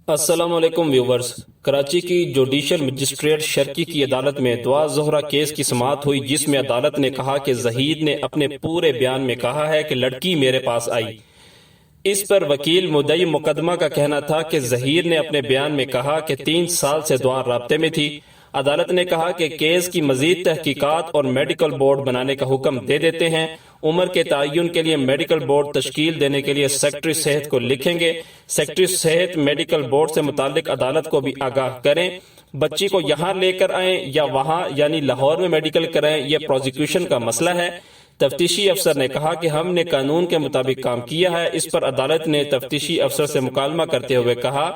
السلام علیکم ویورز۔ کراچی کی جوڈیشل مجسٹریٹ شرکی کی عدالت میں دعا زہرہ کیس کی سماعت ہوئی، جس میں عدالت نے کہا کہ زہید نے اپنے پورے بیان میں کہا ہے کہ لڑکی میرے پاس آئی۔ اس پر وکیل مدعی مقدمہ کا کہنا تھا کہ زہیر نے اپنے بیان میں کہا کہ 3 سال سے دعا رابطے میں تھی۔ عدالت نے کہا کہ کیس کی مزید تحقیقات اور میڈیکل بورڈ بنانے کا حکم دے دیتے ہیں۔ عمر کے تعین کے لیے میڈیکل بورڈ تشکیل دینے کے لیے سیکرٹری صحت کو لکھیں گے۔ سیکرٹری صحت میڈیکل بورڈ سے متعلق عدالت کو بھی آگاہ کریں۔ بچی کو یہاں لے کر آئیں یا وہاں یعنی لاہور میں میڈیکل کرائیں، یہ پروزیکیوشن کا مسئلہ ہے۔ تفتیشی افسر نے کہا کہ ہم نے قانون کے مطابق کام کیا ہے۔ اس پر عدالت نے تفتیشی افسر سے مکالمہ کرتے ہوئے کہا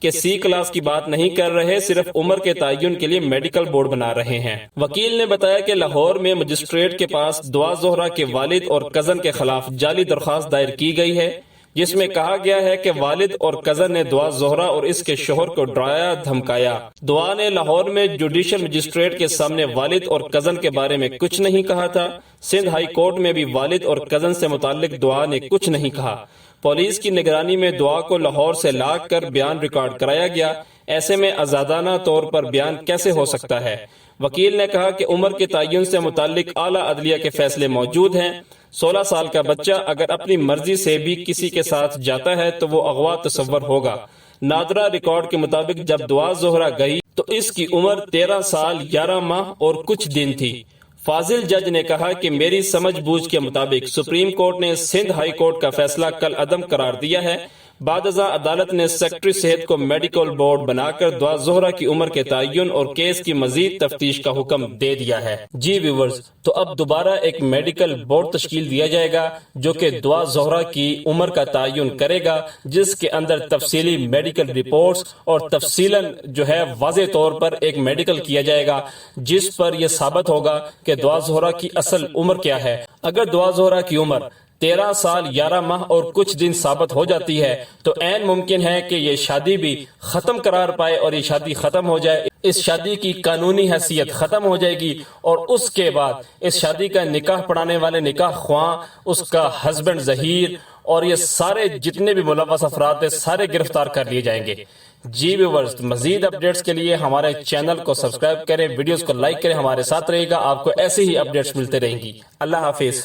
کہ سی کلاس کی بات نہیں کر رہے، صرف عمر کے تعین کے لیے میڈیکل بورڈ بنا رہے ہیں۔ وکیل نے بتایا کہ لاہور میں مجسٹریٹ کے پاس دعا زہرہ کے والد اور کزن کے خلاف جعلی درخواست دائر کی گئی ہے، جس میں کہا گیا ہے کہ والد اور کزن نے دعا زہرہ اور اس کے شوہر کو ڈرایا دھمکایا۔ دعا نے لاہور میں جوڈیشل مجسٹریٹ کے سامنے والد اور کزن کے بارے میں کچھ نہیں کہا تھا۔ سندھ ہائی کورٹ میں بھی والد اور کزن سے متعلق دعا نے کچھ نہیں کہا۔ پولیس کی نگرانی میں دعا کو لاہور سے لا کر بیان ریکارڈ کرایا گیا، ایسے میں آزادانہ طور پر بیان کیسے ہو سکتا ہے؟ وکیل نے کہا کہ عمر کے تعین سے متعلق اعلیٰ عدلیہ کے فیصلے موجود ہیں۔ 16 سال کا بچہ اگر اپنی مرضی سے بھی کسی کے ساتھ جاتا ہے تو وہ اغوا تصور ہوگا۔ نادرہ ریکارڈ کے مطابق جب دعا زہرہ گئی تو اس کی عمر 13 سال 11 ماہ اور کچھ دن تھی۔ فاضل جج نے کہا کہ میری سمجھ بوجھ کے مطابق سپریم کورٹ نے سندھ ہائی کورٹ کا فیصلہ کل عدم قرار دیا ہے۔ بعد ازاں عدالت نے سیکرٹری صحت کو میڈیکل بورڈ بنا کر دعا زہرہ کی عمر کے تعین اور کیس کی مزید تفتیش کا حکم دے دیا ہے۔ جی ویورز، تو اب دوبارہ ایک میڈیکل بورڈ تشکیل دیا جائے گا جو کہ دعا زہرہ کی عمر کا تعین کرے گا، جس کے اندر تفصیلی میڈیکل رپورٹس اور تفصیلاً جو ہے واضح طور پر ایک میڈیکل کیا جائے گا، جس پر یہ ثابت ہوگا کہ دعا زہرہ کی اصل عمر کیا ہے۔ اگر دعا زہرہ کی عمر 13 سال 11 ماہ اور کچھ دن ثابت ہو جاتی ہے تو عین ممکن ہے کہ یہ شادی بھی ختم قرار پائے اور یہ شادی ختم ہو جائے، اس شادی کی قانونی حیثیت ختم ہو جائے گی، اور اس کے بعد اس شادی کا نکاح پڑھانے والے نکاح خواں، اس کا ہسبینڈ ظہیر اور یہ سارے جتنے بھی ملوث افراد ہیں سارے گرفتار کر لیے جائیں گے۔ جی ویورز، مزید اپڈیٹس کے لیے ہمارے چینل کو سبسکرائب کریں، ویڈیوز کو لائک کریں، ہمارے ساتھ رہے گا، آپ کو ایسے ہی اپڈیٹس ملتے رہیں گی۔ اللہ حافظ۔